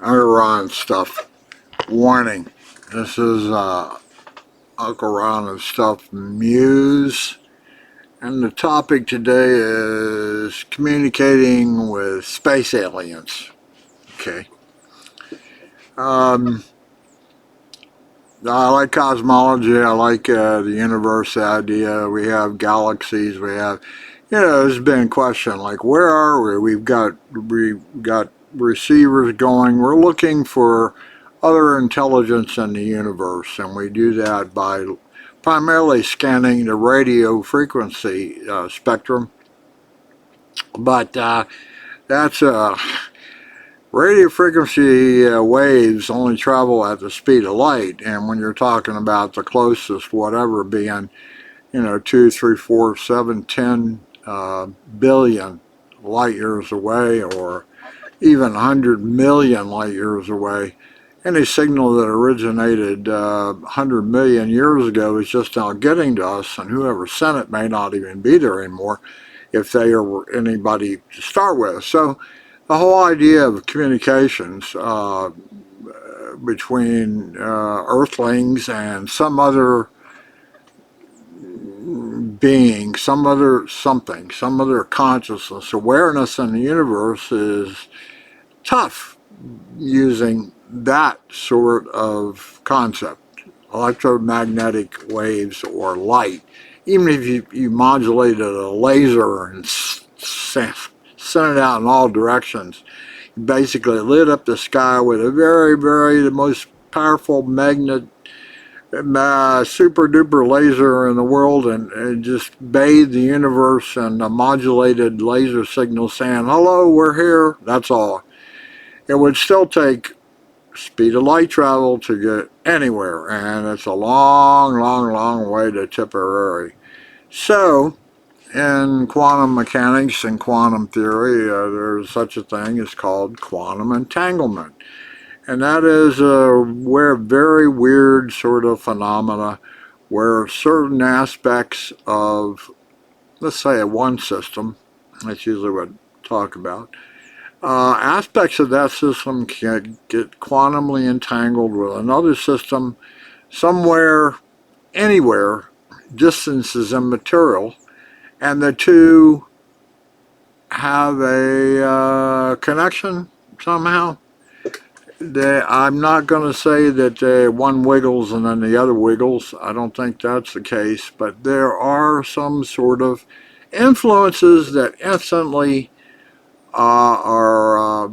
Uncle stuff. Warning. This is Uncle Ron and stuff Muse. And the topic today is communicating with space aliens. Okay. Um, I like cosmology. I like the universe idea. We have galaxies. We have, there's been a question like, where are we? We've got receivers going. We're looking for other intelligence in the universe, and we do that by primarily scanning the radio frequency spectrum. But that's radio frequency waves only travel at the speed of light, and when you're talking about the closest whatever being, 2, 3, 4, 7, 10 billion light years away, or even 100 million light years away, any signal that originated 100 million years ago is just now getting to us, and whoever sent it may not even be there anymore if they are anybody to start with. So the whole idea of communications between Earthlings and some other being, some other something, some other consciousness, awareness in the universe is tough using that sort of concept, electromagnetic waves or light. Even if you modulated a laser and sent it out in all directions, you basically lit up the sky with a very, very, the most powerful magnet, super duper laser in the world, and just bathe the universe in a modulated laser signal saying, hello, we're here. That's all. It would still take speed of light travel to get anywhere, and it's a long, long, long way to Tipperary. So, in quantum mechanics and quantum theory, there's such a thing as called quantum entanglement. And that is where very weird sort of phenomena where certain aspects of, let's say, one system, that's usually what I talk about, aspects of that system can get quantumly entangled with another system somewhere, anywhere. Distance is immaterial, and the two have a connection somehow. I'm not going to say that one wiggles and then the other wiggles. I don't think that's the case, but there are some sort of influences that instantly are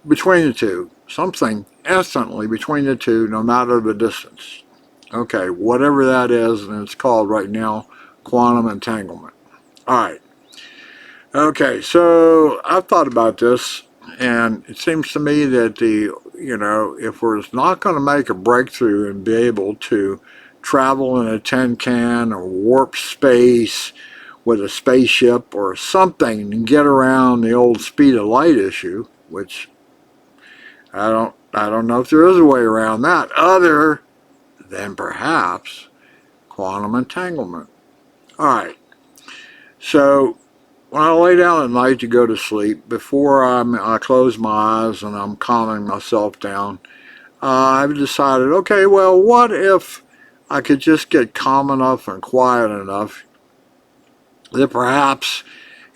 between the two. Something instantly between the two, no matter the distance. Okay, whatever that is, and it's called right now quantum entanglement. All right. Okay, so I've thought about this, and it seems to me that if we're not going to make a breakthrough and be able to travel in a tin can or warp space with a spaceship or something and get around the old speed of light issue, which I don't know if there is a way around that other than perhaps quantum entanglement. All right. So when I lay down at night to go to sleep, before I close my eyes and I'm calming myself down, I've decided, okay, well, what if I could just get calm enough and quiet enough that perhaps,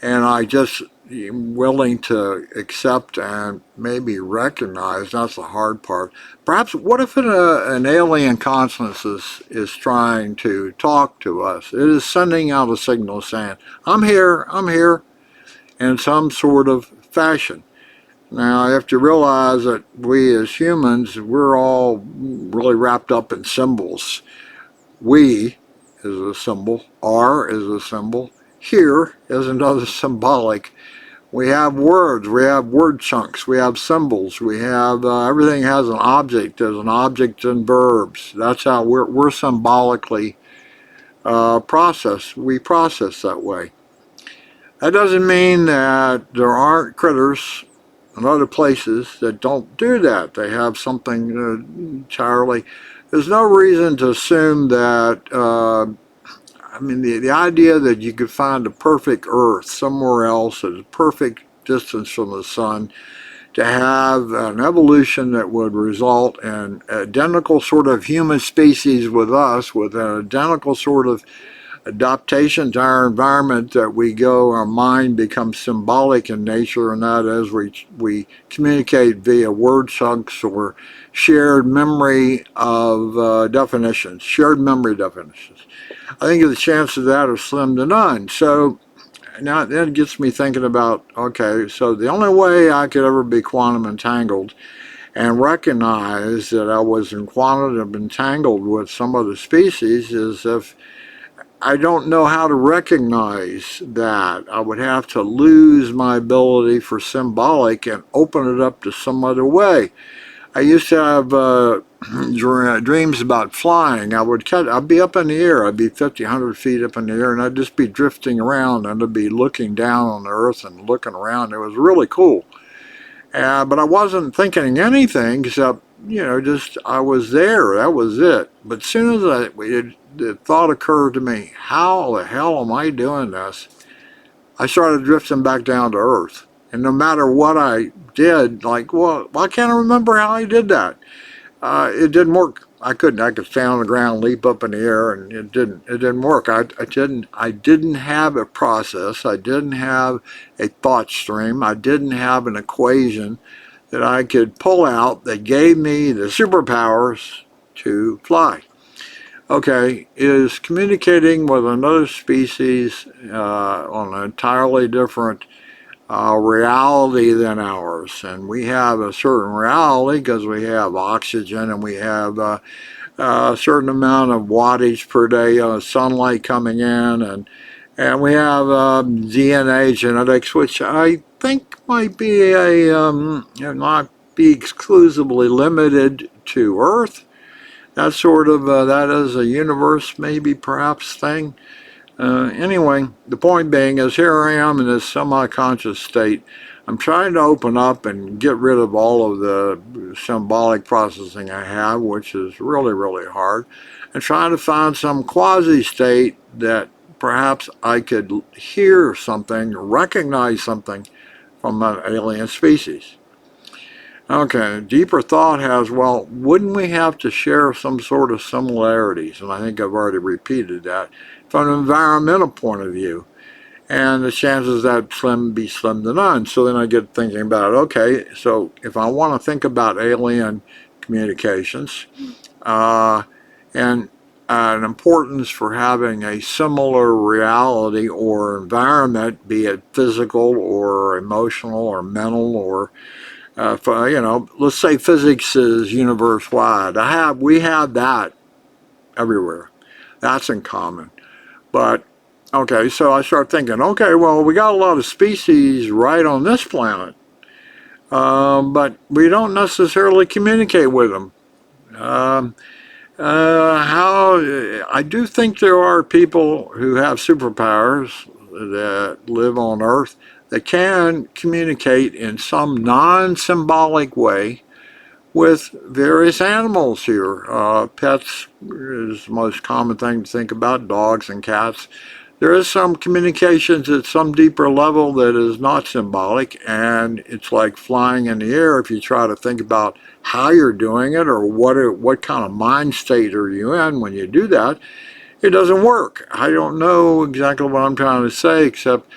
and I just am willing to accept and maybe recognize, that's the hard part, perhaps what if an alien consciousness is trying to talk to us? It is sending out a signal saying, I'm here, in some sort of fashion. Now, you have to realize that we as humans, we're all really wrapped up in symbols. We is a symbol, R is a symbol, here is another symbolic. We have words, we have word chunks, we have symbols, we have, everything has an object. There's an object in verbs. That's how we're symbolically processed. We process that way. That doesn't mean that there aren't critters in other places that don't do that. They have something entirely. There's no reason to assume that, the idea that you could find a perfect Earth somewhere else at a perfect distance from the sun to have an evolution that would result in identical sort of human species with us, with an identical sort of adaptation to our environment, that we go, our mind becomes symbolic in nature, and that is we communicate via word chunks or shared memory of definitions, shared memory definitions. I think the chances of that are slim to none. So now that gets me thinking about, okay, so the only way I could ever be quantum entangled and recognize that I was in quantum entangled with some other species is if I don't know how to recognize that. I would have to lose my ability for symbolic and open it up to some other way. I used to have dreams about flying. I'd be up in the air. I'd be 50, 100 feet up in the air, and I'd just be drifting around, and I'd be looking down on the earth and looking around. It was really cool. But I wasn't thinking anything except, just I was there. That was it. But as soon as the thought occurred to me, how the hell am I doing this? I started drifting back down to earth. And no matter what I did, like, well, why can't I remember how I did that? It didn't work. I could stay on the ground, leap up in the air, and it didn't work. I didn't have a process. I didn't have a thought stream. I didn't have an equation that I could pull out that gave me the superpowers to fly. Okay, is communicating with another species on an entirely different reality than ours, and we have a certain reality because we have oxygen and we have a certain amount of wattage per day of sunlight coming in, and we have DNA genetics, which I think might be not be exclusively limited to Earth. That sort of that is a universe, maybe perhaps thing. Anyway, the point being is here I am in this semi-conscious state. I'm trying to open up and get rid of all of the symbolic processing I have, which is really, really hard, and trying to find some quasi-state that perhaps I could hear something, recognize something from an alien species. Okay, deeper thought has, well, wouldn't we have to share some sort of similarities? And I think I've already repeated that from an environmental point of view. And the chances that be slim to none. So then I get thinking about, okay, so if I want to think about alien communications and an importance for having a similar reality or environment, be it physical or emotional or mental or let's say physics is universe-wide. We have that everywhere. That's in common. But, okay, so I start thinking, okay, well, we got a lot of species right on this planet, but we don't necessarily communicate with them. I do think there are people who have superpowers that live on Earth that can communicate in some non-symbolic way with various animals here. Pets is the most common thing to think about, dogs and cats. There is some communications at some deeper level that is not symbolic, and it's like flying in the air if you try to think about how you're doing it or what kind of mind state are you in when you do that. It doesn't work. I don't know exactly what I'm trying to say, except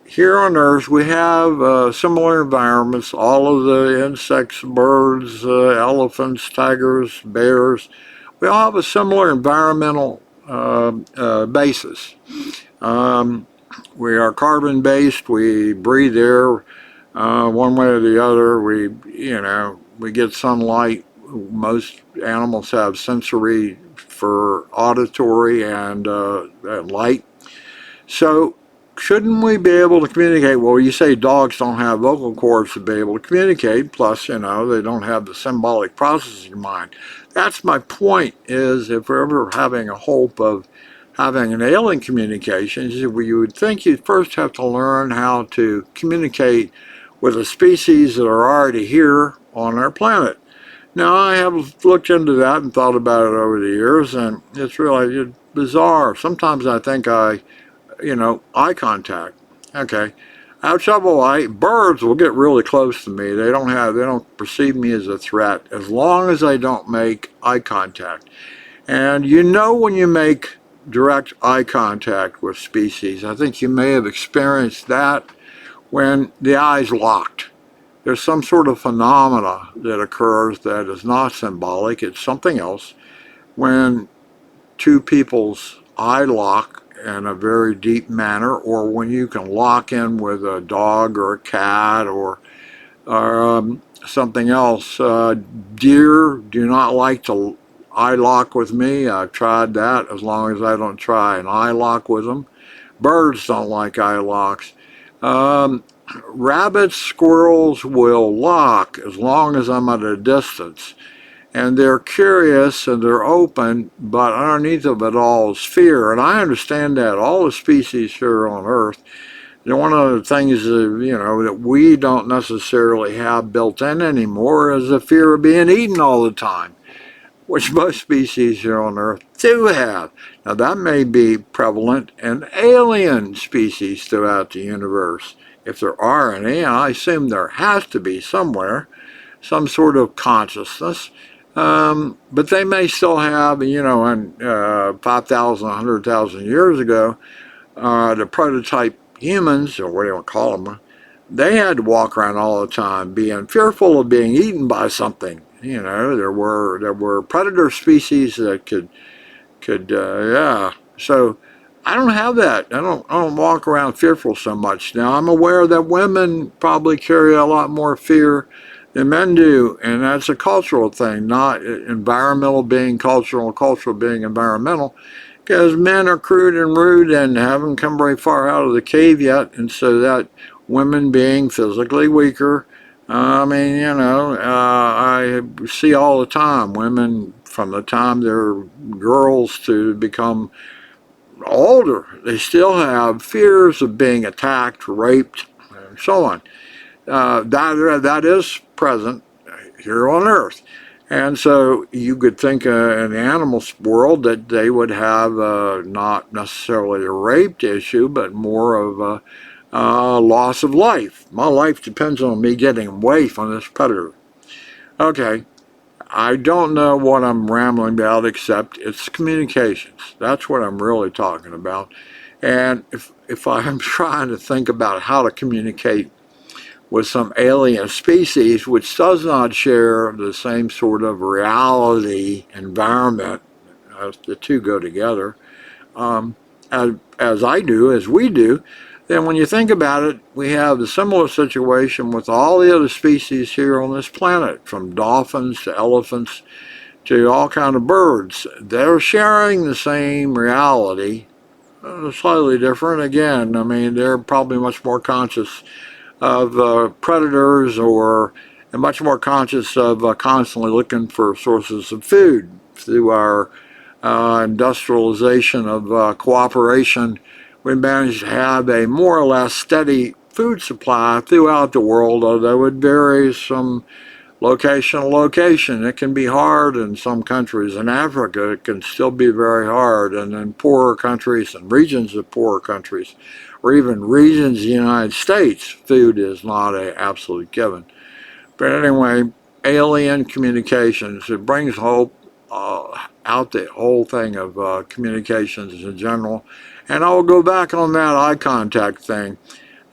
here on Earth we have similar environments. All of the insects, birds, elephants, tigers, bears, we all have a similar environmental basis. We are carbon based. We breathe air one way or the other. We get sunlight. Most animals have sensory for auditory and light. So shouldn't we be able to communicate? Well, you say dogs don't have vocal cords to be able to communicate, plus, they don't have the symbolic processing mind. That's my point, is if we're ever having a hope of having an alien communication, you would think you'd first have to learn how to communicate with the species that are already here on our planet. Now, I have looked into that and thought about it over the years, and it's really bizarre. Sometimes I think eye contact. Okay, have trouble. Birds will get really close to me. They don't perceive me as a threat as long as I don't make eye contact. And you know when you make direct eye contact with species, I think you may have experienced that when the eyes locked. There's some sort of phenomena that occurs that is not symbolic, it's something else. When two people's eye lock in a very deep manner, or when you can lock in with a dog or a cat or something else. Deer do not like to eye lock with me. I've tried that as long as I don't try an eye lock with them. Birds don't like eye locks. Rabbits, squirrels will lock as long as I'm at a distance. And they're curious and they're open, but underneath of it all is fear. And I understand that all the species here on Earth, one of the things that we don't necessarily have built in anymore is the fear of being eaten all the time, which most species here on Earth do have. Now that may be prevalent in alien species throughout the universe, if there are any, and I assume there has to be somewhere, some sort of consciousness. But they may still have, in 5,000, 100,000 years ago, the prototype humans, or what do you want to call them, they had to walk around all the time being fearful of being eaten by something. There were predator species that could yeah. So I don't have that. I don't walk around fearful so much. Now I'm aware that women probably carry a lot more fear than men do, and that's a cultural thing, not environmental being cultural, cultural being environmental. Because men are crude and rude and haven't come very far out of the cave yet, and so that women being physically weaker, I see all the time women from the time they're girls to become older, they still have fears of being attacked, raped, and so on. That is present here on Earth. And so you could think in the animal world that they would have not necessarily a rape issue, but more of a loss of life. My life depends on me getting away from this predator. Okay, I don't know what I'm rambling about except it's communications. That's what I'm really talking about. And if I'm trying to think about how to communicate with some alien species which does not share the same sort of reality environment, as the two go together, as I do, as we do, then when you think about it, we have a similar situation with all the other species here on this planet, from dolphins to elephants to all kinds of birds. They're sharing the same reality, slightly different. Again, they're probably much more conscious of predators and much more conscious of constantly looking for sources of food through our industrialization of cooperation. We managed to have a more or less steady food supply throughout the world, although it varies from location to location. It can be hard in some countries. In Africa, it can still be very hard, and in poorer countries and regions of poorer countries, or even regions of the United States, food is not an absolute given. But anyway, alien communications, it brings hope out the whole thing of communications in general. And I'll go back on that eye contact thing.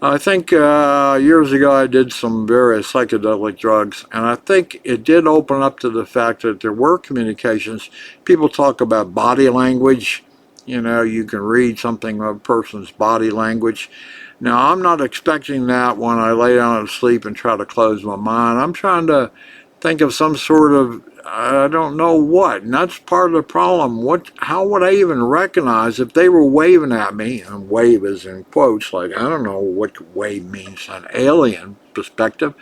I think years ago I did some various psychedelic drugs, and I think it did open up to the fact that there were communications. People talk about body language. You can read something of a person's body language. Now, I'm not expecting that when I lay down to sleep and try to close my mind. I'm trying to think of some sort of, I don't know what, and that's part of the problem. How would I even recognize if they were waving at me, and wave is in quotes, like I don't know what wave means on an alien perspective,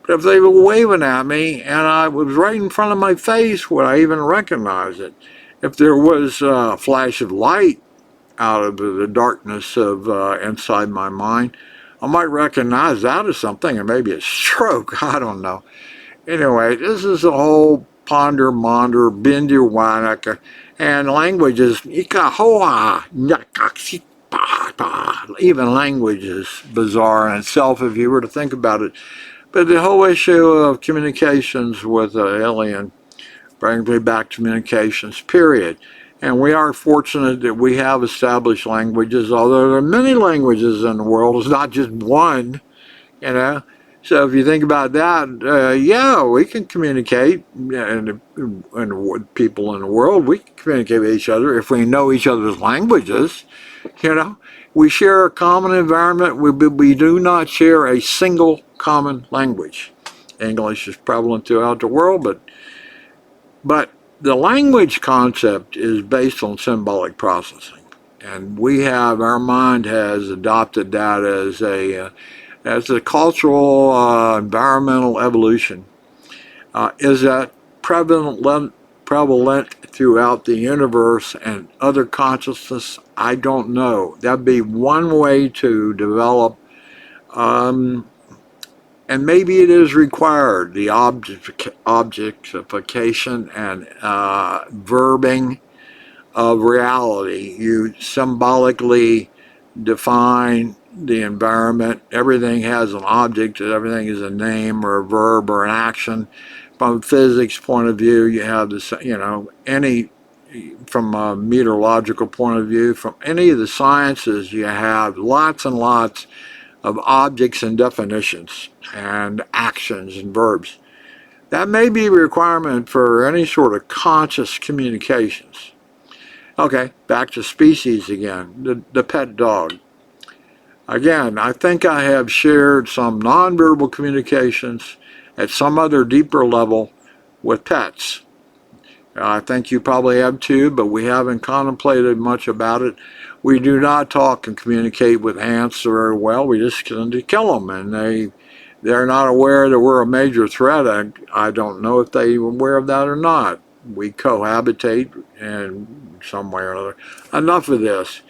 but if they were waving at me and I was right in front of my face, would I even recognize it? If there was a flash of light out of the darkness of inside my mind, I might recognize that as something, or maybe a stroke, I don't know. Anyway, this is a whole ponder, monder, bindu wanaka, and language is ikahoa, even language is bizarre in itself if you were to think about it. But the whole issue of communications with an alien brings me back to communications, period. And we are fortunate that we have established languages, although there are many languages in the world. It's not just one, you know. So if you think about that, yeah, we can communicate, and with people in the world, we can communicate with each other if we know each other's languages, you know. We share a common environment. We do not share a single common language. English is prevalent throughout the world, but the language concept is based on symbolic processing. And our mind has adopted that as a cultural, environmental evolution. Is that prevalent throughout the universe and other consciousness? I don't know. That'd be one way to develop, and maybe it is required, the objectification and verbing of reality. You symbolically define the environment. Everything has an object, everything is a name or a verb or an action. From a physics point of view, you have this, from a meteorological point of view, from any of the sciences, you have lots and lots of objects and definitions and actions and verbs. That may be a requirement for any sort of conscious communications. Okay, back to species again, the pet dog. Again, I think I have shared some nonverbal communications at some other deeper level with pets. I think you probably have too, but we haven't contemplated much about it. We do not talk and communicate with ants very well. We just tend to kill them, and they're not aware that we're a major threat. I don't know if they're aware of that or not. We cohabitate in some way or another. Enough of this.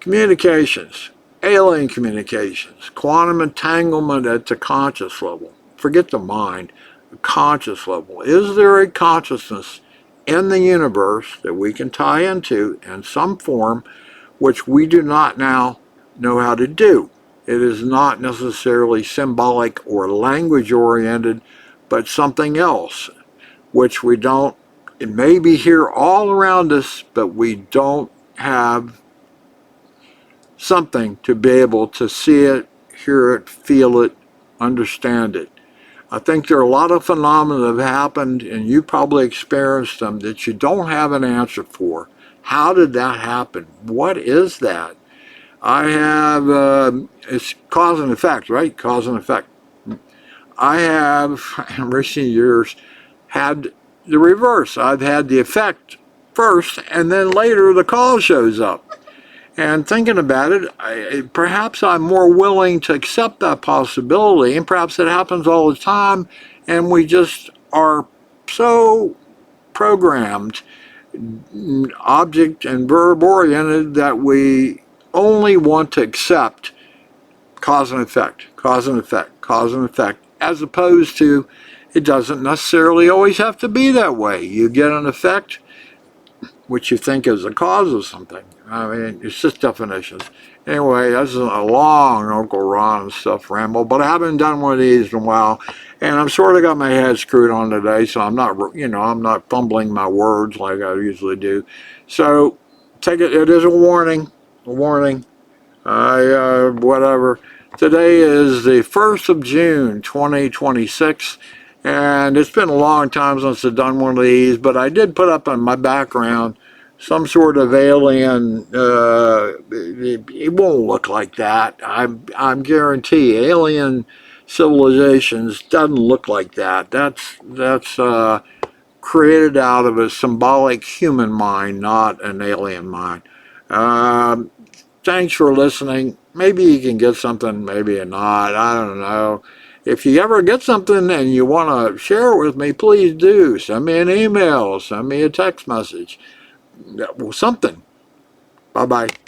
Communications, alien communications, quantum entanglement at the conscious level. Forget the mind, the conscious level. Is there a consciousness in the universe that we can tie into in some form which we do not now know how to do? It is not necessarily symbolic or language oriented, but something else which we don't. It may be here all around us, but we don't have something to be able to see it, hear it, feel it, understand it. I think there are a lot of phenomena that have happened, and you probably experienced them, that you don't have an answer for. How did that happen? What is that? I have, it's cause and effect, right? Cause and effect. I have, in recent years, had the reverse. I've had the effect first, and then later the cause shows up. And thinking about it, perhaps I'm more willing to accept that possibility, and perhaps it happens all the time, and we just are so programmed, object and verb oriented, that we only want to accept cause and effect, cause and effect, cause and effect, as opposed to it doesn't necessarily always have to be that way. You get an effect, which you think is the cause of something. I mean, it's just definitions. Anyway, this is a long Uncle Ron stuff ramble, but I haven't done one of these in a while, and I'm sort of got my head screwed on today, so I'm not, I'm not fumbling my words like I usually do. So, take it. It is a warning. A warning. Whatever. Today is the 1st of June, 2026. And it's been a long time since I've done one of these, but I did put up on my background some sort of alien. It won't look like that. I'm guarantee alien civilizations doesn't look like that. That's created out of a symbolic human mind, not an alien mind. Thanks for listening. Maybe you can get something, maybe not. I don't know. If you ever get something and you want to share it with me, please do. Send me an email, send me a text message, something. Bye-bye.